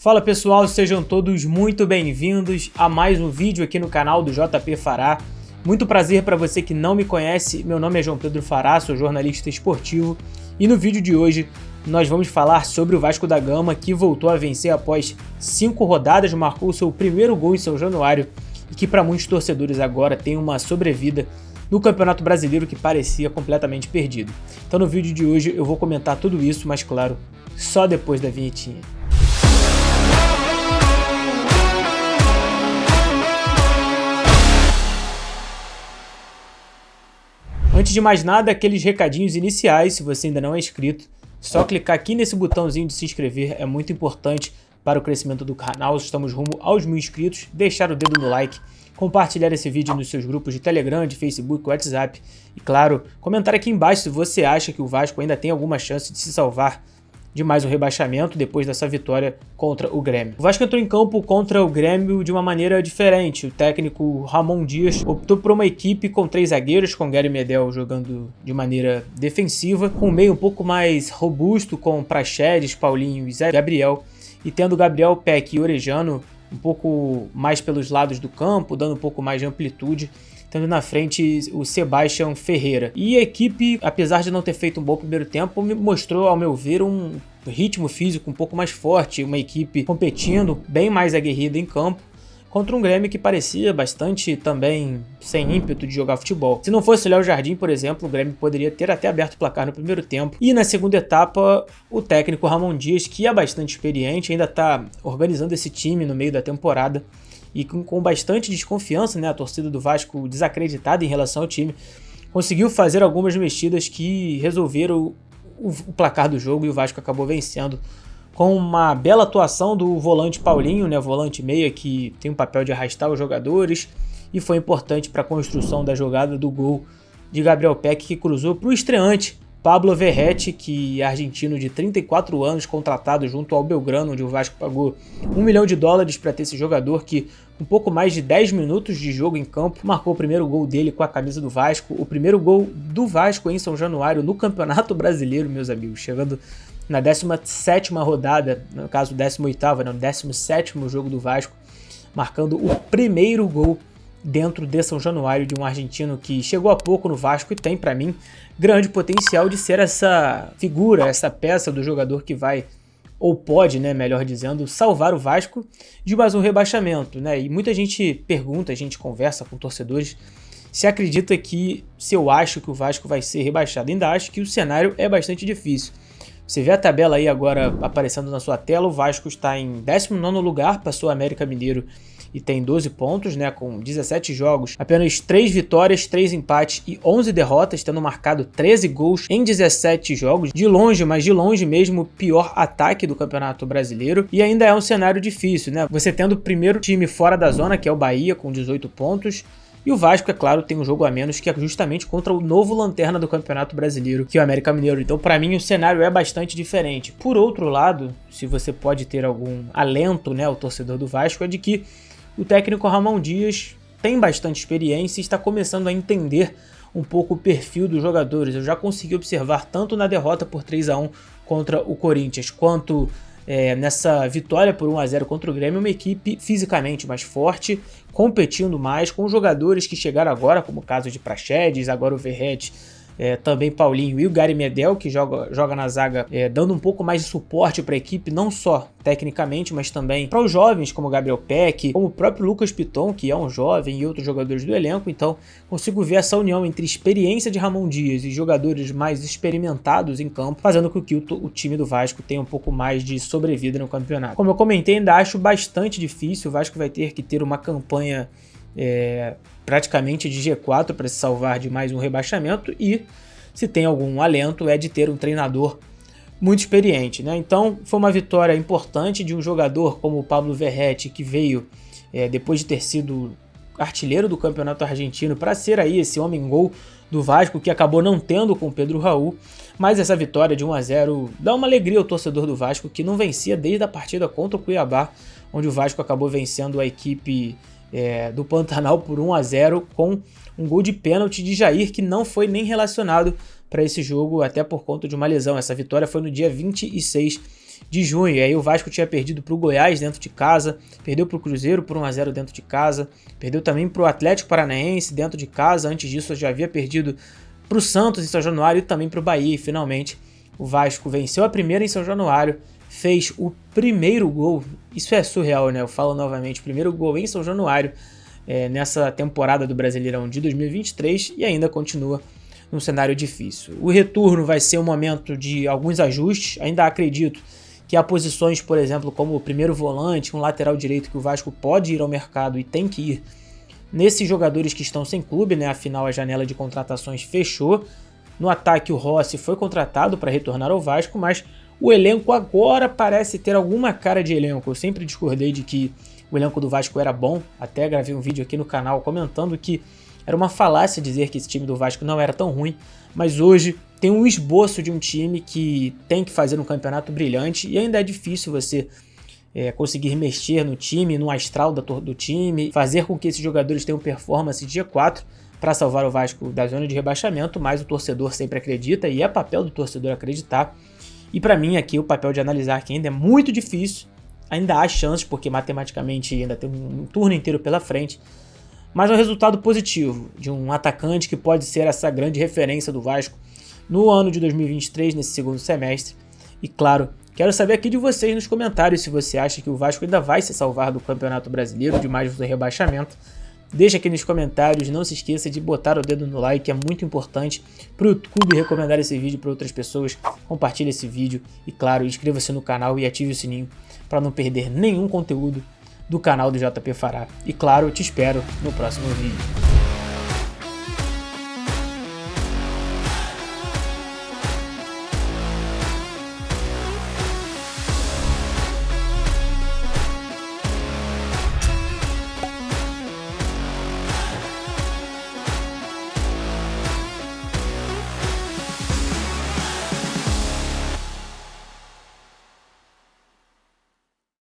Fala pessoal, sejam todos muito bem-vindos a mais um vídeo aqui no canal do JP Fará. Muito prazer para você que não me conhece, meu nome é João Pedro Fará, sou jornalista esportivo e no vídeo de hoje nós vamos falar sobre o Vasco da Gama, que voltou a vencer após 5 rodadas, marcou seu primeiro gol em São Januário e que para muitos torcedores agora tem uma sobrevida no Campeonato Brasileiro que parecia completamente perdido. Então no vídeo de hoje eu vou comentar tudo isso, mas claro, só depois da vinhetinha. Antes de mais nada, aqueles recadinhos iniciais, se você ainda não é inscrito, só clicar aqui nesse botãozinho de se inscrever, é muito importante para o crescimento do canal. Estamos rumo aos 1000 inscritos, deixar o dedo no like, compartilhar esse vídeo nos seus grupos de Telegram, de Facebook, WhatsApp e claro, comentar aqui embaixo se você acha que o Vasco ainda tem alguma chance de se salvar de mais um rebaixamento depois dessa vitória contra o Grêmio. O Vasco entrou em campo contra o Grêmio de uma maneira diferente. O técnico Ramon Dias optou por uma equipe com 3 zagueiros, com Gary Medel jogando de maneira defensiva, com um meio um pouco mais robusto, com Praxedes, Paulinho e Zé Gabriel, e tendo Gabriel, Peck e Orejano um pouco mais pelos lados do campo, dando um pouco mais de amplitude, tendo na frente o Sebastião Ferreira. E a equipe, apesar de não ter feito um bom primeiro tempo, me mostrou, ao meu ver, um ritmo físico um pouco mais forte, uma equipe competindo, bem mais aguerrida em campo, contra um Grêmio que parecia bastante também sem ímpeto de jogar futebol. Se não fosse o Léo Jardim, por exemplo, o Grêmio poderia ter até aberto o placar no primeiro tempo. E na segunda etapa, o técnico Ramon Dias, que é bastante experiente, ainda está organizando esse time no meio da temporada, e com bastante desconfiança, né, a torcida do Vasco desacreditada em relação ao time, conseguiu fazer algumas mexidas que resolveram o placar do jogo e o Vasco acabou vencendo com uma bela atuação do volante Paulinho, né, volante meia que tem o papel de arrastar os jogadores e foi importante para a construção da jogada do gol de Gabriel Peck, que cruzou para o estreante Pablo Verratti, que é argentino de 34 anos, contratado junto ao Belgrano, onde o Vasco pagou $1 milhão para ter esse jogador que, com pouco mais de 10 minutos de jogo em campo, marcou o primeiro gol dele com a camisa do Vasco, o primeiro gol do Vasco em São Januário no Campeonato Brasileiro, meus amigos, chegando na 17ª rodada, no caso 18ª, não, 17º jogo do Vasco, marcando o primeiro gol dentro de São Januário de um argentino que chegou há pouco no Vasco e tem, para mim, grande potencial de ser essa figura, essa peça do jogador que vai, ou pode, né, melhor dizendo, salvar o Vasco de mais um rebaixamento, né? E muita gente pergunta, a gente conversa com torcedores, se acredita que, se eu acho que o Vasco vai ser rebaixado. Ainda acho que o cenário é bastante difícil. Você vê a tabela aí agora aparecendo na sua tela, o Vasco está em 19º lugar, passou o América Mineiro e tem 12 pontos, né, com 17 jogos, apenas 3 vitórias, 3 empates e 11 derrotas, tendo marcado 13 gols em 17 jogos, de longe, mas de longe mesmo, o pior ataque do Campeonato Brasileiro, e ainda é um cenário difícil, né, você tendo o primeiro time fora da zona, que é o Bahia, com 18 pontos, e o Vasco, é claro, tem um jogo a menos, que é justamente contra o novo lanterna do Campeonato Brasileiro, que é o América Mineiro. Então, para mim, o cenário é bastante diferente. Por outro lado, se você pode ter algum alento, né, o torcedor do Vasco, é de que o técnico Ramon Dias tem bastante experiência e está começando a entender um pouco o perfil dos jogadores. Eu já consegui observar tanto na derrota por 3-1 contra o Corinthians, quanto nessa vitória por 1-0 contra o Grêmio, uma equipe fisicamente mais forte, competindo mais, com jogadores que chegaram agora, como o caso de Praxedes, agora o Verratti, também Paulinho e o Gary Medel, que joga na zaga, dando um pouco mais de suporte para a equipe, não só tecnicamente, mas também para os jovens, como o Gabriel Peck, como o próprio Lucas Piton, que é um jovem, e outros jogadores do elenco. Então consigo ver essa união entre experiência de Ramon Dias e jogadores mais experimentados em campo, fazendo com que o time do Vasco tenha um pouco mais de sobrevida no campeonato. Como eu comentei, ainda acho bastante difícil, o Vasco vai ter que ter uma campanha praticamente de G4 para se salvar de mais um rebaixamento, e se tem algum alento é de ter um treinador muito experiente, né? Então foi uma vitória importante de um jogador como o Pablo Verratti, que veio depois de ter sido artilheiro do campeonato argentino para ser aí esse homem-gol do Vasco, que acabou não tendo com o Pedro Raul, mas essa vitória de 1-0 dá uma alegria ao torcedor do Vasco, que não vencia desde a partida contra o Cuiabá, onde o Vasco acabou vencendo a equipe do Pantanal por 1-0 com um gol de pênalti de Jair, que não foi nem relacionado para esse jogo, até por conta de uma lesão. Essa vitória foi no dia 26 de junho. E aí o Vasco tinha perdido para o Goiás dentro de casa, perdeu para o Cruzeiro por 1-0 dentro de casa, perdeu também para o Atlético Paranaense dentro de casa. Antes disso já havia perdido para o Santos em São Januário e também para o Bahia. E finalmente o Vasco venceu a primeira em São Januário, fez o primeiro gol. Isso é surreal, né? Eu falo novamente, o primeiro gol em São Januário nessa temporada do Brasileirão de 2023 e ainda continua num cenário difícil. O retorno vai ser um momento de alguns ajustes. Ainda acredito que há posições, por exemplo, como o primeiro volante, um lateral direito que o Vasco pode ir ao mercado e tem que ir nesses jogadores que estão sem clube, né? Afinal, a janela de contratações fechou. No ataque, o Rossi foi contratado para retornar ao Vasco, mas o elenco agora parece ter alguma cara de elenco. Eu sempre discordei de que o elenco do Vasco era bom, até gravei um vídeo aqui no canal comentando que era uma falácia dizer que esse time do Vasco não era tão ruim, mas hoje tem um esboço de um time que tem que fazer um campeonato brilhante e ainda é difícil você conseguir mexer no time, no astral do time, fazer com que esses jogadores tenham performance dia 4 para salvar o Vasco da zona de rebaixamento, mas o torcedor sempre acredita e é papel do torcedor acreditar. E para mim aqui o papel de analisar que ainda é muito difícil, ainda há chances porque matematicamente ainda tem um turno inteiro pela frente, mas é um resultado positivo de um atacante que pode ser essa grande referência do Vasco no ano de 2023, nesse segundo semestre. E claro, quero saber aqui de vocês nos comentários se você acha que o Vasco ainda vai se salvar do Campeonato Brasileiro, de mais um rebaixamento. Deixa aqui nos comentários, não se esqueça de botar o dedo no like, é muito importante para o YouTube recomendar esse vídeo para outras pessoas. Compartilhe esse vídeo e claro, inscreva-se no canal e ative o sininho para não perder nenhum conteúdo do canal do JP Fará. E claro, eu te espero no próximo vídeo.